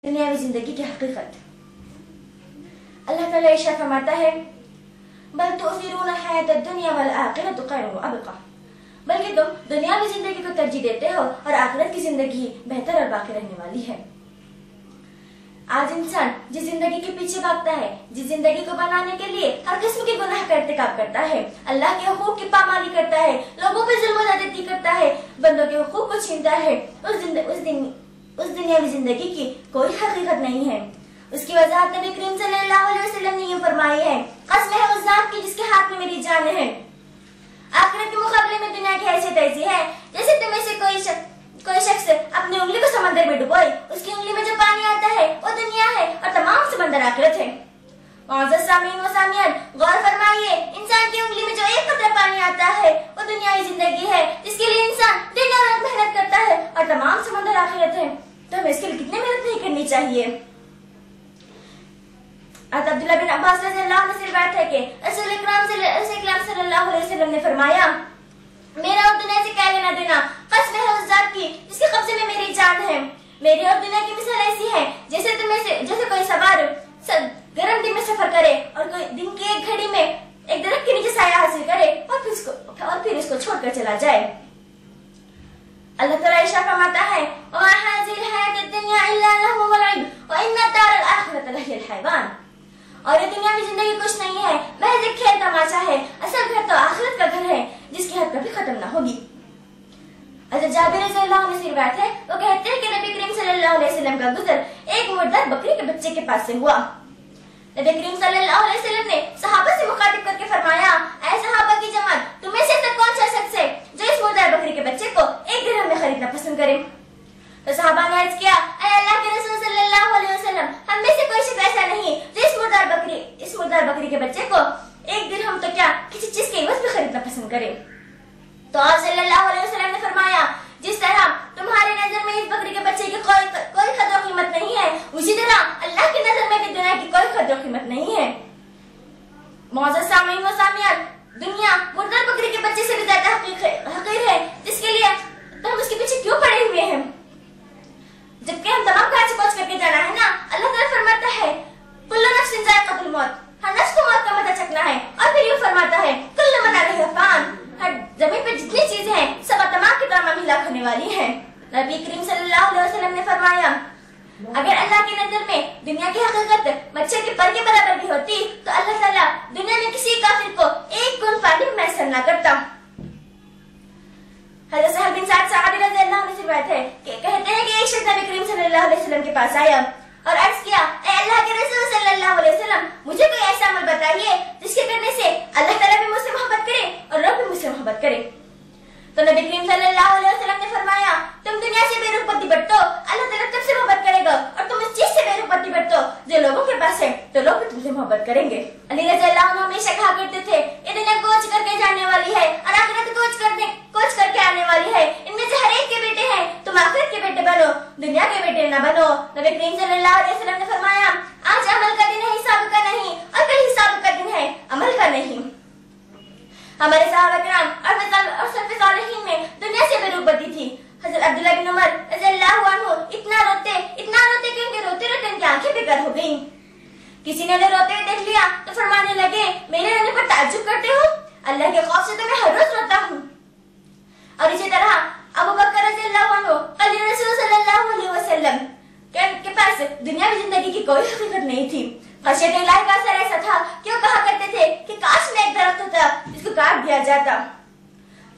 दुनियावी जिंदगी की हकीकत। अल्लाह ताला इरशाद फरमाता है, बल तुअसिरून हयात दुनिया वल आखिरतु खैरुन व अबका, बल्कि तुम दुनियावी जिंदगी को तरजीह देते हो और आखिरत की जिंदगी बेहतर और बाकी रहने वाली है। आज इंसान जिस जिंदगी के पीछे भागता है, जिस जिंदगी को बनाने के लिए हर किस्म के गुनाह का इर्तिकाब करता है, अल्लाह के हुकूक की पामाली करता है, लोगों पर जुल्म ज़्यादती करता है, बंदों के हुकूक को छीनता है, उस दुनियावी जिंदगी की कोई हकीकत नहीं है। उसकी वजाहत नबी करीम सल्लल्लाहु अलैहि वसल्लम ने यूं फरमाई है, कसम है उस जात की जिसके हाथ में मेरी जान है, आखिरत के मुकाबले में दुनिया की हैसियत ऐसी है जैसे तुम में से कोई शख्स अपनी उंगली को समंदर में डुबोए, उसकी उंगली में जो पानी आता है वो दुनिया है और तमाम समंदर आखिरत है। मुअज़्ज़ज़ सामीन व सामियात, गौर फरमाइए, इंसान की उंगली में जो एक कतरा पानी आता है वो दुनियावी जिंदगी है, जिसके लिए इंसान दिन और रात मेहनत करता है और तमाम समंदर आखिरत है। तो हमें इसके लिए कितनी मेहनत नहीं करनी चाहिए। अब्दुल्ला बिन अब्बास रज़ियल्लाहु अन्हु से रिवायत है कि रसूल इकराम सल्लल्लाहु अलैहि वसल्लम ने फरमाया, मेरा और दुनिया से क्या लेना देना, कसम है उस जात की जिसके कब्जे में मेरी जान है। मेरी और दुनिया की मिसाल ऐसी है जैसे कोई सवार गर्म दिन में सफर करे और कोई दिन की एक घड़ी में एक दरख्त के नीचे साया हासिल करे और फिर इसको छोड़कर चला जाए। अल्लाह ताला इरशाद फरमाता है, वमा हाज़िल हयातुद दुनिया इल्ला लहवुन व लइब व इन्ना दारल आखिरत लहियल हयवान, और ये दुनियावी जिंदगी कुछ नहीं है, महज एक खेल तमाशा है, असल घर तो आखिरत का घर है जिसकी हद कभी खत्म न होगी। हज़रत जाबिर रज़ियल्लाहु अन्हु से रिवायत है, वो कहते हैं कि नबी करीम सल्लल्लाहु अलैहि वसल्लम का गुज़र एक मुर्दार बकरी के बच्चे के पास से हुआ। नबी करीम सल्लल्लाहु अलैहि वसल्लम ने सहाबा से मुखातिब करके फरमाया, ऐ सहाबा की जमात, तुम्हें से ऐसा कौन सा शख्स है जो इस मुर्दार बकरी के बच्चे को एक दिरहम में खरीदना पसंद करे? तो सहाबा ने अर्ज किया, ऐ अल्लाह के रसूल सल्लल्लाहु अलैहि वसल्लम, हम में से कोई शख्स ऐसा नहीं जो इस मुर्दार बकरी के बच्चे को एक दिरहम तो क्या किसी चीज के एवज में खरीदना पसंद करे। तो आप सल्लल्लाहु अलैहि वसल्लम ने फरमाया, जिस तरह तुम्हारे नजर में इस बकरी के बच्चे की कोई कदर कीमत नहीं है, उसी तरह अल्लाह की नजर में भी दुनिया की कोई कदर कीमत नहीं है। मुअज़्ज़ज़ सामीन व सामियात, दुनिया मुर्दार बकरी के बच्चे से भी ज्यादा हकीर है, जिसके लिए तो हम उसके पीछे क्यों पड़े हुए हैं, जबकि हम तमाम काज पहुंच करके जाना है ना। अल्लाह ताला फरमाता है, कुल्लु नफ्सिन ज़ाइक़तुल मौत, हर नफ्स को मौत का मजा चखना है, और फिर यूं फरमाता है, कुल्लु मन अलैहा फ़ान, हर जमीन पे जितनी चीजें हैं सब तमाम की तमाम हिलाक होने वाली हैं। नबी करीम सल्लल्लाहु अलैहि वसल्लम ने फरमाया, अगर अल्लाह की नजर में दुनिया की हकीकत मच्छर के पर के बराबर भी होती तो अल्लाह ताला दुनिया में किसी काफिर को एक गुण पानी मैसर न करता। हज़रत सहल बिन सअद रज़ियल्लाहु अन्हु से रिवायत है कि कहते हैं कि एक शख्स नबी करीम सल्लल्लाहु अलैहि वसल्लम के पास आया और अर्ज किया, ऐ अल्लाह के रसूल सल्लल्लाहु अलैहि वसल्लम, मुझे कोई ऐसा अमल बताइए जिसके करने से अल्लाह ताला भी मुझसे मोहब्बत करे और लोग भी मुझसे मोहब्बत करे। तो नबी करीम सल्लल्लाहु अलैहि वसल्लम ने फरमाया, तुम दुनिया से बेरुखबती बरतो, अल्लाह ताला तुमसे मोहब्बत करेगा, और तुम उस चीज से बेरुखबती बरतो जो लोगों के पास है तो लोग भी तुमसे मोहब्बत करेंगे। अली रज़ियल्लाहु अन्हु हमेशा कहा करते थे, ये दुनिया कोच करके जाने वाली है और आखिरत कोच करके आने वाली है, इनमें से हर एक के बेटे हैं, तुम आखिरत के बेटे बनो, दुनिया के बेटे न बनो। नबी करीम सल्लल्लाहु अलैहि वसल्लम ने फरमाया, आज अमल का दिन है, हिसाब का नहीं, और कल हिसाब का दिन है, अमल का नहीं। हमारे सहाबा किराम और सल्फ़े सालिहीन में दुनिया से बेरुखबती थी। हज़रत अब्दुल्ला बिन उमर रज़ियल्लाहु अन्हु इतना रोते कि उनके रोते रोते उनकी आंखें बेकार हो गईं। किसी ने उन्हें रोते हुए देख लिया तो फरमाने लगे, मेरे रोने पर ताज्जुब करते हो, अल्लाह के खौफ से तो मैं हर रोज रोता हूँ। और इसी तरह अबू बकर रज़ियल्लाहु अन्हु खलील रसूल सल्लल्लाहु अलैहि वसल्लम के पास दुनियावी जिंदगी की कोई हकीकत नहीं थी। खशियत इलाही का असर ऐसा था कि वो कहा करते थे कि काश में एक दरख्त होता जिसको काट दिया जाता।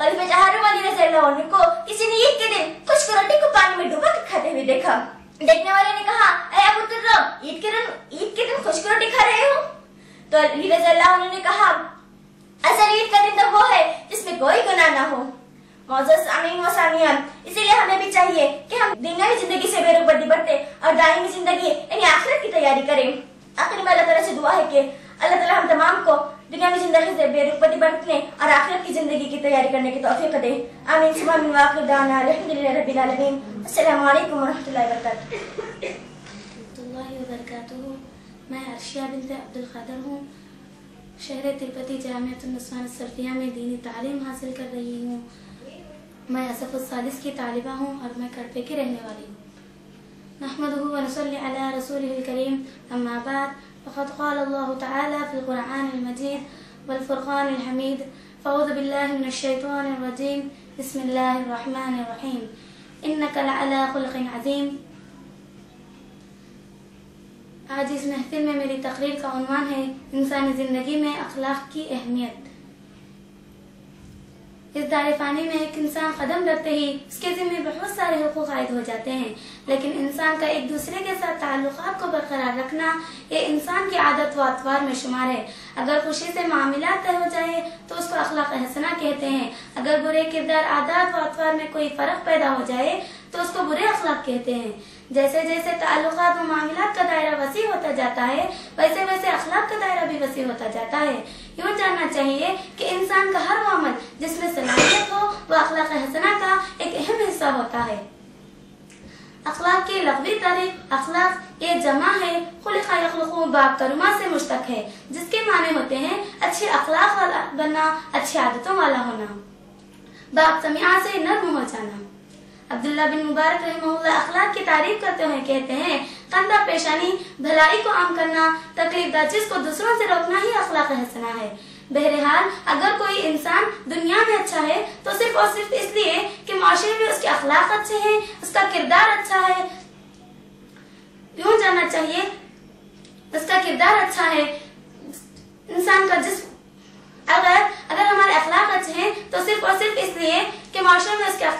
खलीफा जहारुम अली रज़ियल्लाहु अन्हु को किसी ने ईद के दिन खुश्क रोटी को पानी में डुबा कर खाते हुए देखा। देखने वाले ने कहा, ऐ अबू तुर्रम, ईद के दिन खुश्क रोटी खा रहे हो? तो अली रज़ियल्लाहु अन्हु ने कहा, असल ईद का दिन तो वो है जिसमें कोई गुनाह ना हो। मुअज़्ज़ज़ सामीन व सामियात, इसीलिए हमें भी चाहिए कि हम दुनियावी जिंदगी से बेरुखबती बरतें और दायमी जिंदगी यानी आखिरत की तैयारी करें। आखिर में अल्लाह ताला से दुआ है कि अल्लाह ताला हम तमाम को दुनियावी जिंदगी से बेरुखबती बरतने और आखिरत की जिंदगी की तैयारी करने की तौफीक दे। आमीन सुम्मा आमीन व आखिर दाना अल्हम्दुलिल्लाहि रब्बिल आलमीन। अस्सलामु अलैकुम व रहमतुल्लाहि व बरकातुहू। मैं अर्शिया बिन्त अब्दुल क़ादिर हूँ, शहर तिरुपति जामिअतुन नस्वान सर्फिया में दीनी तालीम हासिल कर रही हूँ। मैं असफ़ुस सालिस की तालिबा हूँ और मैं करपे की रहने वाली हूँ। नहमदुहू व नसल्ली अला रसूलिहिल करीम, अम्मा बाद, फ़क़द क़ाल अल्लाहु तआला फ़िल क़ुरआनिल मजीद वल फ़ुरक़ानिल हमीद, फ़अऊज़ु बिल्लाहि मिनश शैतानिर रजीम, बिस्मिल्लाहिर रहमानिर रहीम, इन्नका लअला ख़ुल्क़िन अज़ीम। आज इस महफिल में मेरी तकरीर का उन्वान है इंसानी ज़िंदगी में अखलाक की अहमियत। इस दायरे फ़ानी में एक इंसान कदम रखते ही उसके ज़िम्मे बहुत सारे हुकूक आयद हो जाते हैं, लेकिन इंसान का एक दूसरे के साथ ताल्लुकात को बरकरार रखना ये इंसान की आदत व अतवार में शुमार है। अगर खुशी से मामलात तय हो जाए तो उसको अखलाक हसना कहते हैं। अगर बुरे किरदार, आदत व अतवार में कोई फ़र्क पैदा हो जाए तो उसको बुरे अखलाक कहते हैं। जैसे जैसे ताल्लुकात व मामलात का दायरा वसी होता जाता है, वैसे वैसे अखलाक का दायरा भी वसी होता जाता है। यूँ जानना चाहिए कि इंसान का हर अमल जिसमें सलाहियत हो वह अखलाक हसना का एक अहम हिस्सा होता है। अखलाक की लग़वी तारीफ अखलाक ये जमा है खुलिक़ा यख़्लुक़ु बाब करुमा से मुश्तक़ है, जिसके माने होते हैं अच्छे अखलाक वाला बनना, अच्छी आदतों वाला होना। बाब समिआ से नर्म हो जाना। अब्दुल्ला बिन मुबारक रहमहुल्लाह अखलाक की तारीफ करते हुए कहते हैं, कंधा पेशानी, भलाई को आम करना, तकलीफ दा चीज को दूसरों से रोकना ही अखलाक हसना है। बहरहाल अगर कोई इंसान दुनिया में अच्छा है तो सिर्फ और सिर्फ इसलिए कि माशरे में उसके अखलाक अच्छे हैं, उसका किरदार अच्छा है। यूँ जानना चाहिए उसका किरदार अच्छा है। इंसान का जिस अगर हमारे अखलाक अच्छे हैं तो सिर्फ और सिर्फ इसलिए कि माशरे में उसके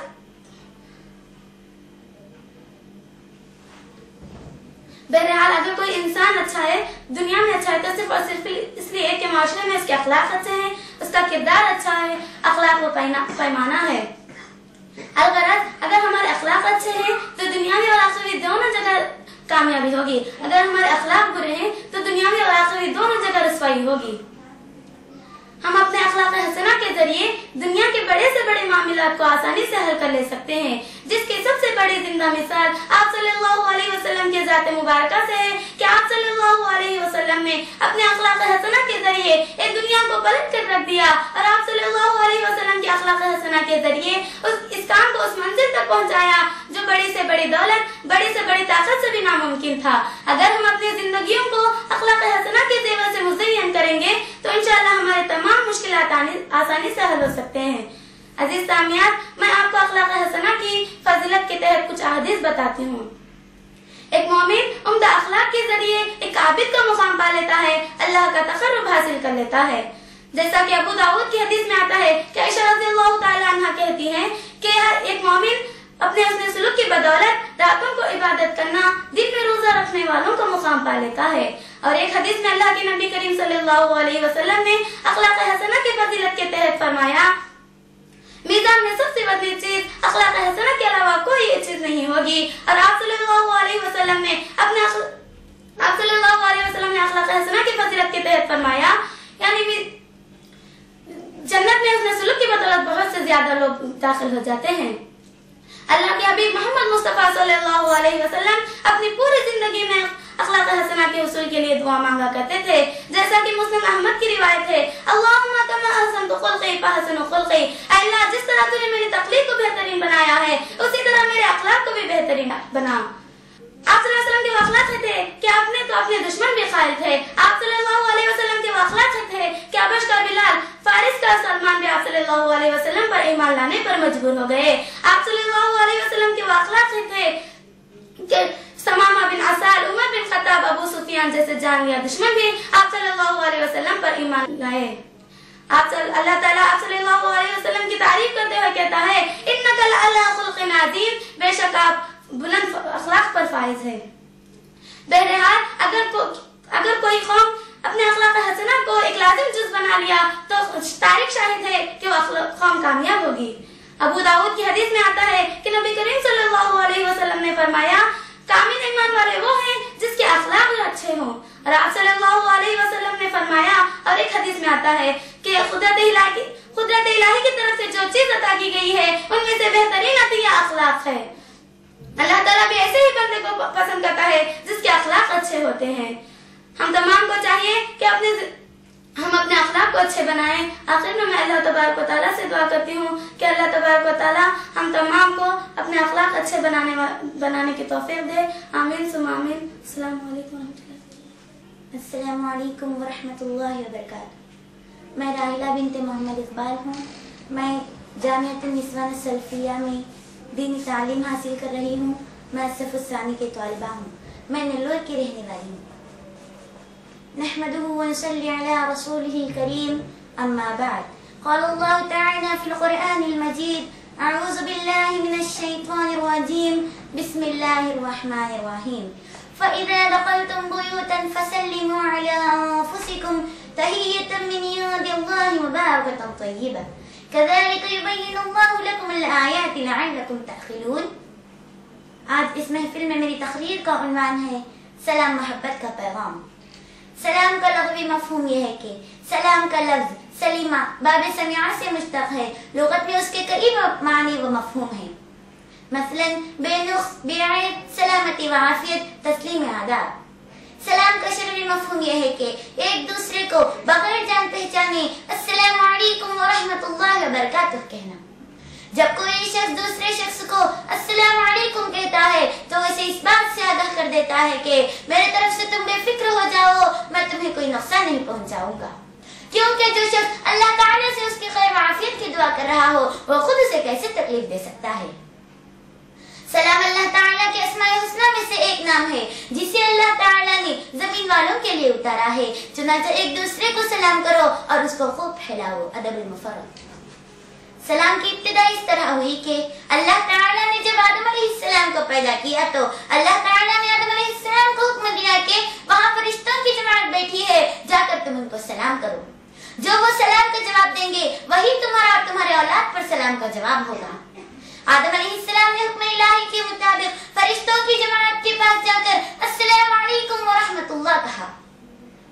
बहरहाल अगर कोई इंसान अच्छा है, दुनिया में अच्छा है तो सिर्फ और सिर्फ इसलिए कि माशरे में उसके अखलाक अच्छे हैं, उसका किरदार अच्छा है, अखलाक व पैमाना है। अलगरज अगर हमारे अखलाक अच्छे हैं तो दुनिया में और आखिरत दोनों जगह कामयाबी होगी। अगर हमारे अखलाक बुरे हैं तो दुनिया में और आखिरत दोनों जगह रुसवाई होगी। हम अपने अखलाक हसना के जरिए दुनिया के बड़े से बड़े मामलात को आसानी से हल कर ले सकते हैं, जिसकी सबसे बड़ी जिंदा मिसाल आप सल्लल्लाहु अलैहि वसल्लम के ज़ात मुबारका से है कि आप सल्लल्लाहु अलैहि वसल्लम ने अपने अखलाक हसना के जरिए एक दुनिया को पलट कर रख दिया और आप सल्लल्लाहु अलैहि वसल्लम के अखलाक हसना के जरिए इस काम को उस मंजिल तक पहुँचाया जो बड़ी से बड़ी दौलत, बड़ी से बड़ी ताकत से भी नामुमकिन था। अगर हम अपनी जिंदगियों को अखलाक हसना के जेवर से मुज़य्यन करेंगे तो इंशाअल्लाह हमारे तमाम मुश्किलात आसानी से हल हो सकते हैं। अजीज सामियात, मैं आपको अखलाक हसना की फजीलत के तहत कुछ अहादीस बताती हूँ। एक मोमिन उम्दा अखलाक के जरिए एक आबिद का मुकाम पा लेता है, अल्लाह का तक़र्रुब हासिल कर लेता है। जैसा कि अबू दाऊद की हदीस में आता है कि आयशा रज़ियल्लाहु ताला अन्हा कहती हैं कि एक मोमिन अपने हस्न सुलूक की बदौलत रातों को इबादत करना, दिन में रोजा रखने वालों का मुकाम पा लेता है। और एक हदीस में अल्लाह के नबी करीम सल्लल्लाहु अलैहि वसल्लम ने अखलाक हसना की फजीलत के तहत फरमाया, मीज़ान में सबसे बड़ी चीज अखलाक हसना के अलावा कोई चीज नहीं होगी। और आप सल्लल्लाहु अलैहि वसल्लम ने अखलाक हसना की फजीलत के तहत फरमाया, यानी जन्नत में उसने सुलूक की बदौलत बहुत से ज्यादा लोग दाखिल हो जाते हैं। अल्लाह के हबीब मोहम्मद मुस्तफा सल्लल्लाहु अलैहि वसल्लम अपनी पूरी जिंदगी में अखलाक हसना के उसूल के लिए दुआ मांगा करते थे। जैसा कि मुस्लिम अहमद की रिवायत है, अल्लाहुम्मा कमा अहसनतु खुल्क़ी फअहसिन खुल्क़ी, अल्लाह जिस तरह तूने मेरी तख्लीक को बेहतरीन बनाया है उसी तरह मेरे अखलाक को भी बेहतरीन बना। आप सल्लल्लाहु अलैहि वसल्लम के अखलाक थे कि आपने तो अपने दुश्मन भी खाइल थे। आप सल्लल्लाहु अलैहि वसल्लम के अखलाक थे कि अबश का बिलाल, फारिस का सलमान भी आप सल्लल्लाहु अलैहि वसल्लम पर ईमान लाने पर मजबूर हो गए। आप सल्लल्लाहु अलैहि वसल्लम के अखलाक थे कि समामा बिन असाल, उमर बिन खत्ताब, अबू सुफियान जैसे जानलेवा दुश्मन भी आप सल्लल्लाहु अलैहि वसल्लम पर ईमान लाए। अल्लाह ताला आप सल्लल्लाहु अलैहि वसल्लम की तारीफ करते हुए कहता है, इन्नका लअला खुल्क़िन अज़ीम, बेशक आप बुलंद अखलाक पर फाइज है। बहरहाल अगर कोई कौम अपने अखलाक हसना को एक लाजिम जुज़ बना लिया तो तारीख शाहिद है कि वो कौम कामयाब होगी। अबू दाऊद की हदीस में आता है कि नबी करीम सल्लल्लाहु अलैहि वसल्लम ने फरमाया, कामिल ईमान वाले वो हैं जिसके अखलाक अच्छे हों। और आप सल्लल्लाहु अलैहि वसल्लम ने फरमाया, और एक हदीस में आता है कि कुदरत इलाही की तरफ से जो चीज अता की गई है उनमें से बेहतरीन अतिया अखलाक है। अल्लाह ताला भी ऐसे ही बंदे को पसंद करता है जिसके अखलाक अच्छे होते हैं। हम तमाम को चाहिए कि हम अपने अखलाक को अच्छे बनाएं। आखिर में मैं अल्लाह तबारक व तआला से दुआ करती हूँ कि अल्लाह तबारक व तआला हम तमाम को अपने अखलाक अच्छे बनाने की तौफीक दे। आमीन सुम्मा आमीन। अस्सलामु अलैकुम वरहमतुल्लाहि वबरकातुहू। मैं राहिला बिनते मोहम्मद इकबाल हूँ। मैं जामिअतुन निस्वान सल्फिया में दीनी तालीम हासिल कर रही हूँ। मैं सफ़ुस्सानी के तौलिबा हूँ। मैं नेल्लोर की रहने वाली हूँ। नहमदुहु व नसल्ली अला रसूलिहिल करीम, अम्मा बाद। क़ाल अल्लाहु तआला फ़िल क़ुरआनिल मजीद, अऊज़ु बिल्लाहि मिनश शैतानिर रजीम, बिस्मिल्लाहिर रहमानिर रहीम। फ़इज़ा दख़लतुम बुयूतन फ़सल्लिमू अला अनफ़ुसिकुम तहिय्यतम मिन इंदिल्लाहि मुबारकतन तय्यिबा, कज़ालिका युबय्यिनुल्लाहु लकुमुल आयाति लअल्लकुम तअक़िलून। आज इस महफिल में मेरी तकरीर का उन्वान है सलाम मोहब्बत का पैगाम। सलाम का लग़वी मफ़हूम यह है कि सलाम का लफ्ज़ सलीमा बाब समिया से मुश्तक़ है। लुग़त में उसके कई मानी व मफ़हूम है। मसलन बेनुक़्स, बेअैब, सलामती व आफ़ियत, तस्लीम आदाब। सलाम का शरई मफ़हूम यह है कि एक दूसरे को बगैर जान पहचाने अस्सलामु अलैकुम व रहमतुल्लाहि व बरकातुहू कहना। जब कोई शख्स दूसरे शख्स को अस्सलामु अलैकुम कहता है तो उसे इस बात से आगाह कर देता है कि मेरे तरफ से तुम बेफिक्र हो जाओ, मैं तुम्हें कोई नुकसान नहीं पहुंचाऊंगा। क्योंकि जो शख्स अल्लाह ताला से उसकी खैर आफियत की दुआ कर रहा हो वो खुद उसे कैसे तकलीफ दे सकता है। सलाम अल्लाह ताला के अस्माए हुस्ना में से एक नाम है जिसे अल्लाह ताला ने जमीन वालों के लिए उतारा है। चुनांचे एक दूसरे को सलाम करो और उसको खूब फैलाओ। अदबुल मुफर्रद। सलाम की इब्तिदा इस तरह हुई कि अल्लाह ताला ने जब आदम अलैहिस्सलाम को पैदा किया तो अल्लाह ताला ने आदम अलैहिस्सलाम को हुक्म दिया कि वहाँ फरिश्तों की जमात बैठी है, जाकर तुम उनको सलाम करो। जो वो सलाम का जवाब देंगे वही तुम्हारा और तुम्हारे औलाद पर सलाम का जवाब होगा। आदम अलैहिस्सलाम ने हुक्म इलाही के मुताबिक फरिश्तों की जमात के पास जाकर अस्सलामु अलैकुम व रहमतुल्लाह कहा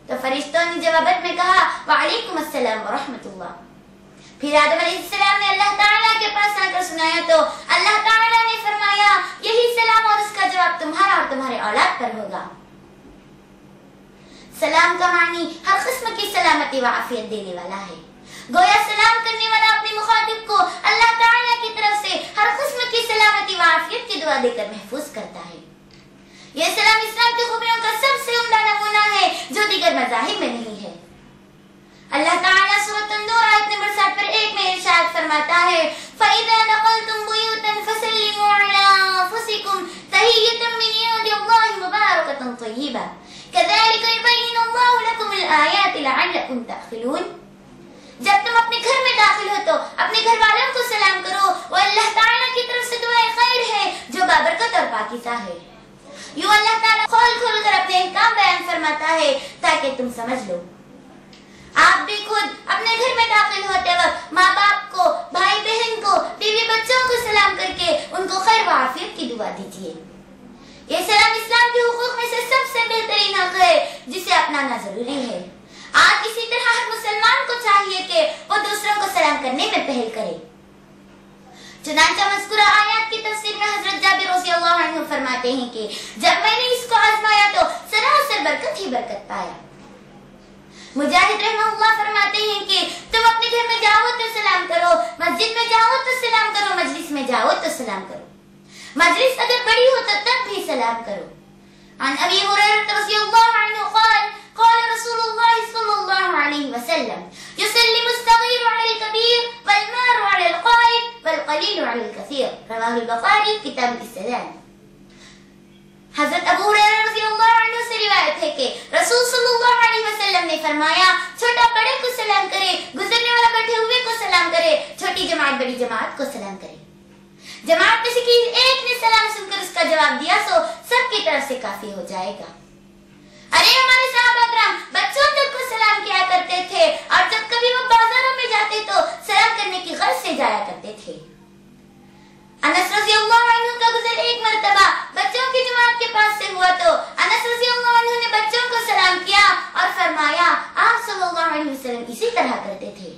तो फरिश्तों ने जवाब में कहा व अलैकुम अस्सलाम व रहमतुल्लाह। फिर आदम अलैहिस्सलाम ने अल्लाह ताला के पास आकर सुनाया तो अल्लाह ताला ने फरमाया यही सलाम और उसका जवाब तुम्हारा और तुम्हारे औलाद पर होगा। सलाम का मानी हर किस्म की सलामती व आफियत देने वाला है। गोया सलाम करने वाला अपने मुखातिब को अल्लाह ताला की तरफ से हर किस्म की सलामती व आफियत की दुआ देकर महफूज करता है। यह सलाम इस्लाम की खूबियों का सबसे उम्दा नमूना है जो दीगर मज़ाहिब में नहीं है। अल्लाह ताला सूरह अन-नूर आयत नंबर 7 पर एक में इरशाद फरमाता है फ़इज़ा दख़लतुम बुयूतन फ़सल्लिमू अला अनफ़ुसिकुम तहिय्यतम मिन इंदिल्लाहि मुबारकतन तय्यिबा, कज़ालिका युबय्यिनुल्लाहु लकुमुल आयाति लअल्लकुम तअक़िलून। जब तुम अपने घर में दाखिल हो तो अपने घर वालों को सलाम करो। वो अल्लाह ताला की तरफ से दुआए खैर है जो बाबरकत और पाकीज़ा है। यूं अल्लाह ताला खोल कर अपने अहकाम बयान फरमाता है ताकि तुम समझ लो। आप भी खुद अपने घर में दाखिल होते वक्त माँ बाप को, भाई बहन को, बीवी बच्चों को सलाम करके उनको खैर व आफियत की दुआ दीजिए। ये सलाम इस्लाम के हुकूक में से सबसे बेहतरीन हक है जिसे अपनाना जरूरी है। आज इसी तरह हर मुसलमान को चाहिए कि वो दूसरों को सलाम करने में पहल करे। चुनांचे मज़कूरा आयत की तफसीर में हजरत जाबिर रज़ियल्लाहु अन्हु फरमाते हैं कि जब मैंने इसको आजमाया तो सरासर बरकत ही बरकत पाया। मुजाहिद रहमहुल्लाह फरमाते हैं कि तुम अपने घर में जाओ तो सलाम करो, मस्जिद में जाओ तो सलाम करो, मजलिस में जाओ तो सलाम करो। मजलिस अगर बड़ी हो तो तब भी सलाम करो। अन अबी हुरैरा रज़ियल्लाहु अन्हु क़ाल क़ाल रसूलुल्लाह सल्लल्लाहु अलैहि वसल्लम युसल्लिमु अस-सग़ीरु अलल कबीर वल मारु अलल क़ाइद वल क़लीलु अलल कसीर। रवाहुल बुखारी किताब इस-सलाम। हज़रत अबू हुरैरा रज़ियल्लाहु अन्हु से रिवायत है कि रसूल सल्लल्लाहु अलैहि वसल्लम ने फरमाया छोटा बड़े को सलाम करे, गुजरने वाला बैठे हुए को सलाम करे, छोटी जमात बड़ी जमात को सलाम करे। जमात में से किसी एक ने सलाम सुनकर उसका जवाब दिया तो सबकी तरफ से काफी हो जाएगा। अरे हमारे सहाबा किराम बच्चों तक को सलाम किया करते थे और जब कभी वो बाजारों में जाते तो सलाम करने की गर्ज से जाया करते थे। अनस रज़ियल्लाहु अन्हु का गुज़र एक मर्तबा बच्चों की जमात के पास से हुआ तो अनस रज़ियल्लाहु अन्हु ने बच्चों को सलाम किया और फरमाया आप सल्लल्लाहु अलैहि वसल्लम इसी तरह करते थे।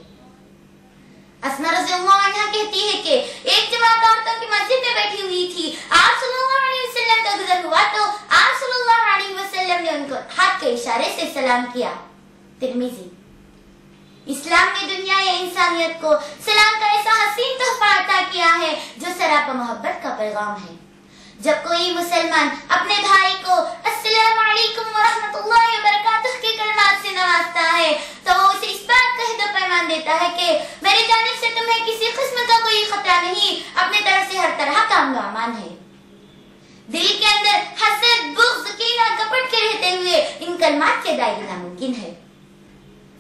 अस्मा रज़ियल्लाहु अन्हा कहती है कि एक जमात औरतों की मस्जिद में बैठी हुई थी। आप सल्लल्लाहु अलैहि वसल्लम का गुज़र हुआ तो आप सल्लल्लाहु अलैहि वसल्लम ने उनको हाथ के इशारे से सलाम किया। तिर्मिज़ी। اسلام نے دنیا یا انسانیت کو سلام کا ایسا حسین تحفہ عطا کیا ہے جو سراپا محبت کا پیغام ہے۔ جب کوئی مسلمان اپنے بھائی کو السلام علیکم ورحمۃ اللہ وبرکاتہ کے کلمات سے نوازتا ہے تو وہ اسے اس بات کا عہد و پیمان دیتا ہے کہ میری جانب سے تمہیں کسی قسم کا کوئی خطرہ نہیں، اپنی طرف سے ہر طرح کا امن و امان ہے۔ دل کے اندر حسد، بغض، کینہ کپٹ کے رہتے ہوئے ان کلمات کے دائرے ناممکن ہے۔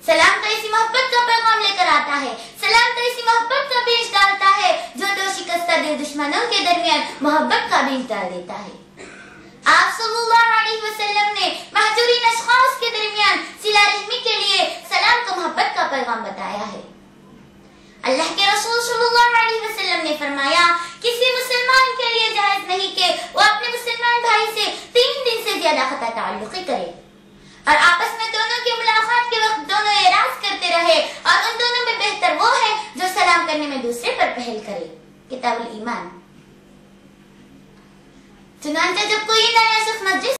سلام تو ایسی محبت کا پیغام لے کر آتا ہے، سلام تو ایسی محبت کا بیج ڈالتا ہے جو دو شکستہ دل دشمنوں کے درمیان محبت کا بیج ڈال دیتا ہے۔ آپ صلی اللہ علیہ وسلم نے مہجورین اشخاص کے درمیان صلہ رحمی کے لیے سلام کو محبت کا پیغام بتایا ہے۔ اللہ کے رسول صلی اللہ علیہ وسلم نے فرمایا کسی مسلمان کے لیے جائز نہیں کہ وہ اپنے مسلمان بھائی سے 3 دن سے زیادہ قطع تعلقی کرے، اور آپس میں دونوں کی ملاقات کے وقت دونوں اعراض کرتے رہے، اور ان دونوں میں بہتر وہ ہے جو سلام کرنے میں دوسرے پر پہل کرے۔ کتاب الایمان۔ چنانچہ جب کوئی نیا شخص مسجد